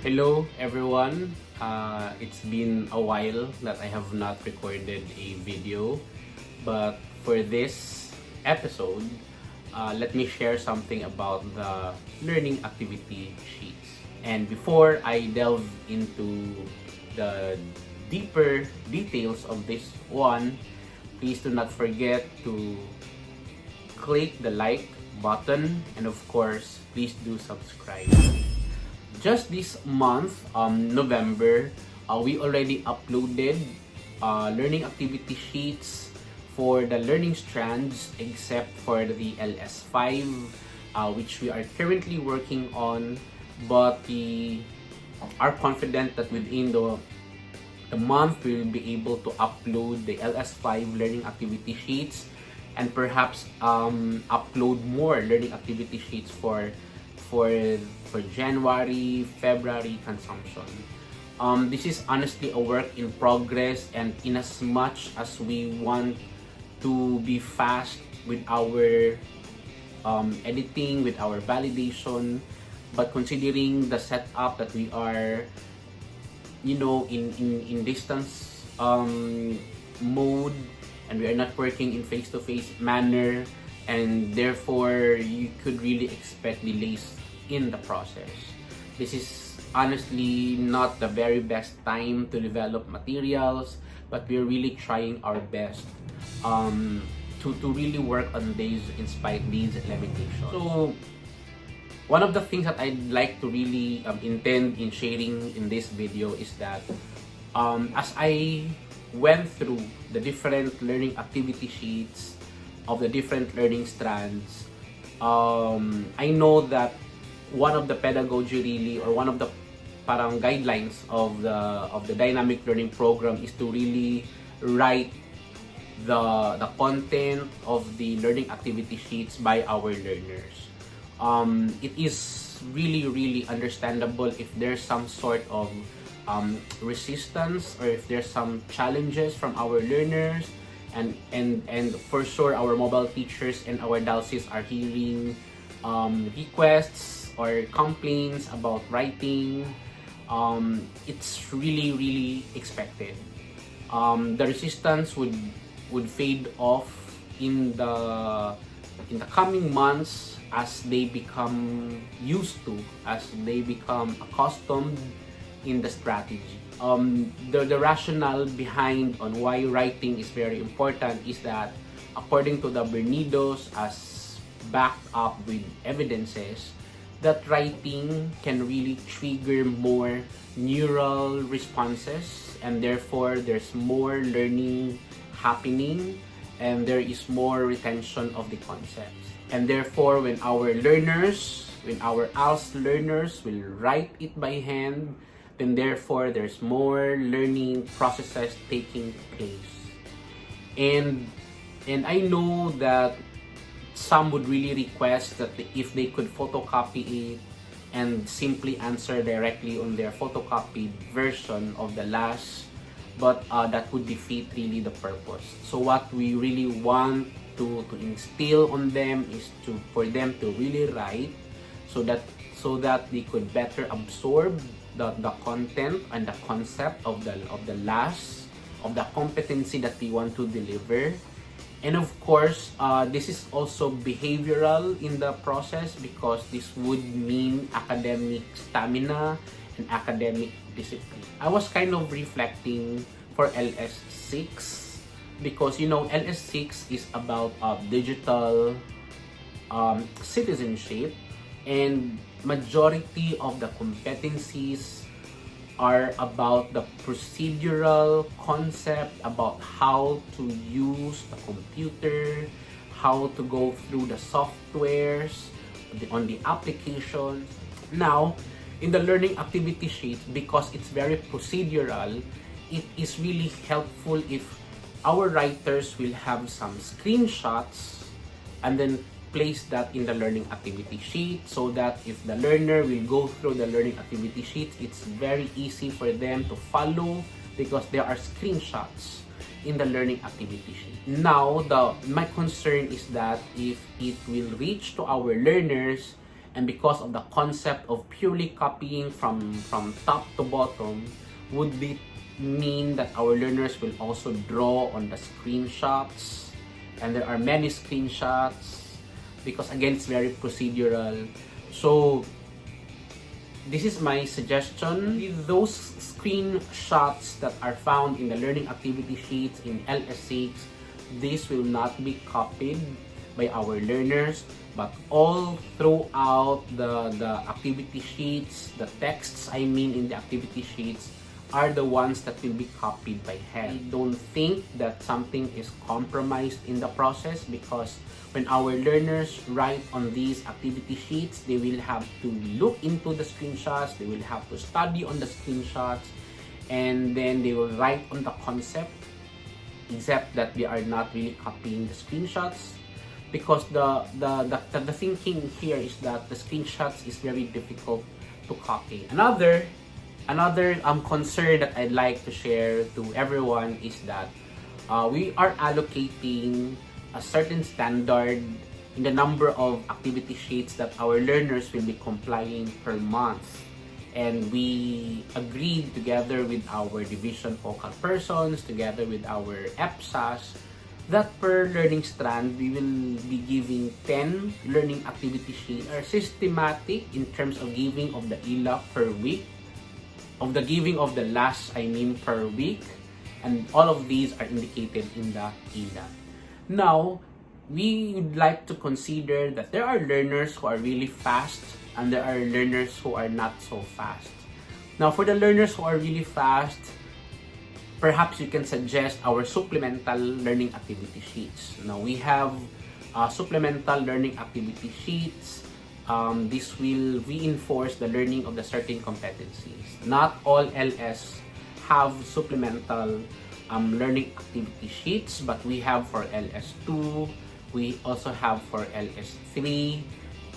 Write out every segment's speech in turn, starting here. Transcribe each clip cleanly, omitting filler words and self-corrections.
Hello everyone, it's been a while that I have not recorded a video, but for this episode, let me share something about the learning activity sheets. And before I delve into the deeper details of this one, please do not forget to click the like button, and of course, please do subscribe. Just this month, November, we already uploaded learning activity sheets for the learning strands except for the LS5, which we are currently working on, but we are confident that within the month we will be able to upload the LS5 learning activity sheets and perhaps upload more learning activity sheets for January, February consumption. This is honestly a work in progress, and in as much as we want to be fast with our editing, with our validation, but considering the setup that we are, in distance mode, and we are not working in face-to-face manner, and therefore you could really expect delays in the process. This is honestly not the very best time to develop materials, but we're really trying our best to really work on these in spite these limitations. So one of the things that I'd like to really intend in sharing in this video is that as I went through the different learning activity sheets of the different learning strands, I know that one of the pedagogy really, or one of the parang guidelines of the dynamic learning program is to really write the content of the learning activity sheets by our learners. It is really understandable if there's some sort of resistance, or if there's some challenges from our learners, and for sure our mobile teachers and our DALSIs are hearing requests or complaints about writing. It's really expected. The resistance would fade off in the coming months as they become used to, as they become accustomed in the strategy. The rationale behind on why writing is very important is that according to the Bernidos, as backed up with evidences, that writing can really trigger more neural responses, and therefore there's more learning happening, and there is more retention of the concepts. And therefore, when our ALS learners will write it by hand, then therefore there's more learning processes taking place. And I know that some would really request that if they could photocopy it and simply answer directly on their photocopied version of the last, but that would defeat really the purpose. So what we really want to instill on them is for them to really write, so that they could better absorb the content and the concept of the competency that we want to deliver. And of course, this is also behavioral in the process, because this would mean academic stamina and academic discipline. I was kind of reflecting for LS6, because LS6 is about digital citizenship, and majority of the competencies are about the procedural concept, about how to use the computer, how to go through the softwares on the applications. Now, in the learning activity sheets, because it's very procedural, it is really helpful if our writers will have some screenshots and then place that in the learning activity sheet, so that if the learner will go through the learning activity sheet, it's very easy for them to follow, because there are screenshots in the learning activity sheet. Now, my concern is that if it will reach to our learners, and because of the concept of purely copying from top to bottom, would it mean that our learners will also draw on the screenshots, and there are many screenshots because again it's very procedural. So this is my suggestion. Those screenshots that are found in the learning activity sheets in LS6, this will not be copied by our learners, but all throughout the activity sheets, the texts I mean in the activity sheets, are the ones that will be copied by hand. I don't think that something is compromised in the process, because when our learners write on these activity sheets, they will have to look into the screenshots, they will have to study on the screenshots, and then they will write on the concept, except that they are not really copying the screenshots, because the thinking here is that the screenshots is very difficult to copy. Another concern that I'd like to share to everyone is that we are allocating a certain standard in the number of activity sheets that our learners will be complying per month. And we agreed together with our division focal persons, together with our EPSAs, that per learning strand, we will be giving 10 learning activity sheets. Are systematic in terms of giving of the ELA per week, of the giving of the last, per week, and all of these are indicated in the ELA. Now, we would like to consider that there are learners who are really fast and there are learners who are not so fast. Now, for the learners who are really fast, perhaps you can suggest our supplemental learning activity sheets. Now, we have supplemental learning activity sheets. This will reinforce the learning of the certain competencies. Not all LS have supplemental learning activity sheets, but we have for LS2, we also have for LS3,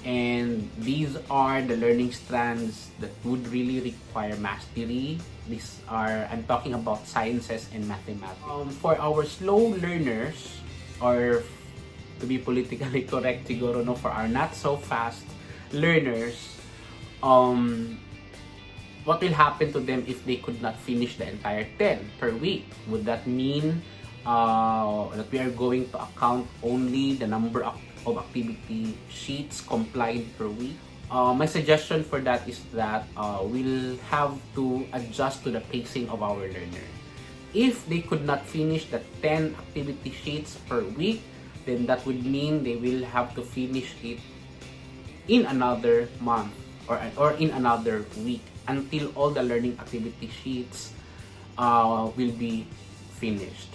and these are the learning strands that would really require mastery. These are, I'm talking about sciences and mathematics. For our slow learners, or to be politically correct siguro, no, for our not so fast learners, what will happen to them if they could not finish the entire 10 per week? Would that mean that we are going to account only the number of activity sheets complied per week? My suggestion for that is that we'll have to adjust to the pacing of our learner. If they could not finish the 10 activity sheets per week, then that would mean they will have to finish it in another month or in another week until all the learning activity sheets will be finished.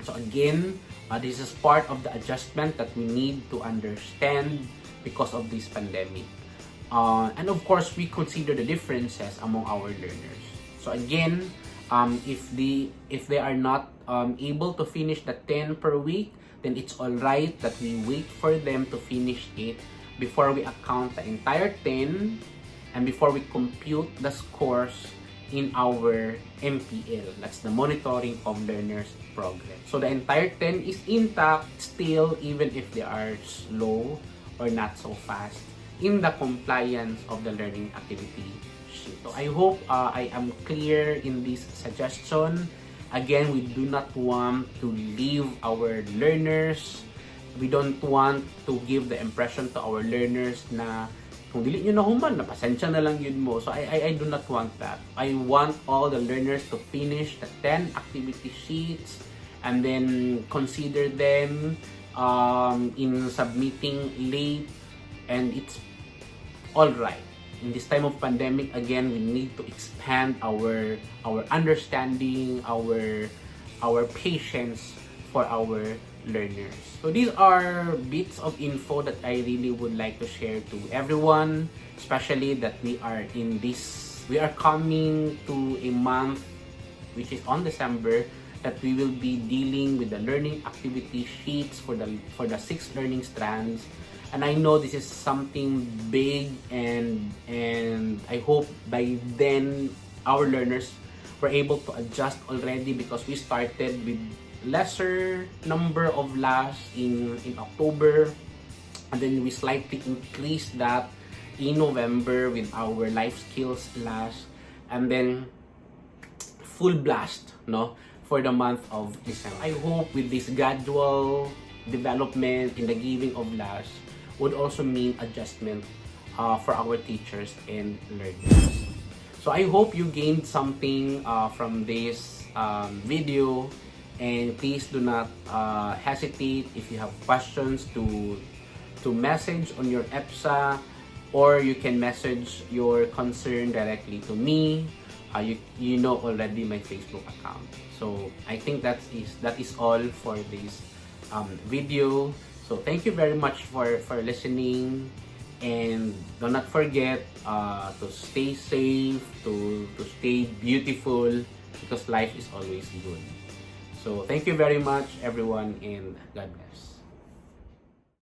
So again, this is part of the adjustment that we need to understand because of this pandemic. And of course, we consider the differences among our learners. So again, if they are not able to finish the 10 per week, then it's alright that we wait for them to finish it before we account the entire 10 and before we compute the scores in our MPL. That's the monitoring of learners' progress. So the entire 10 is intact still, even if they are slow or not so fast in the compliance of the learning activity sheet. So I hope I am clear in this suggestion. Again, we do not want to leave our learners. We don't want to give the impression to our learners na kung dili nyo na human, napasensya na lang yun mo. So I do not want that. I want all the learners to finish the 10 activity sheets and then consider them in submitting late, and it's all right. In this time of pandemic, again, we need to expand our understanding, our patience for our learners. So these are bits of info that I really would like to share to everyone, especially that we are coming to a month which is on December, that we will be dealing with the learning activity sheets for the 6 learning strands. And I know this is something big, and I hope by then our learners were able to adjust already, because we started with lesser number of labs in October, And then we slightly increased that in November with our life skills class, and then full blast, no, for the month of December. I hope with this gradual development in the giving of LAS would also mean adjustment for our teachers and learners. So I hope you gained something from this video, and please do not hesitate if you have questions to message on your EPSA, or you can message your concern directly to me. You know already my Facebook account. So I think that is all for this video. So thank you very much for listening, and do not forget to stay safe, to stay beautiful, because life is always good. So thank you very much everyone, and God bless.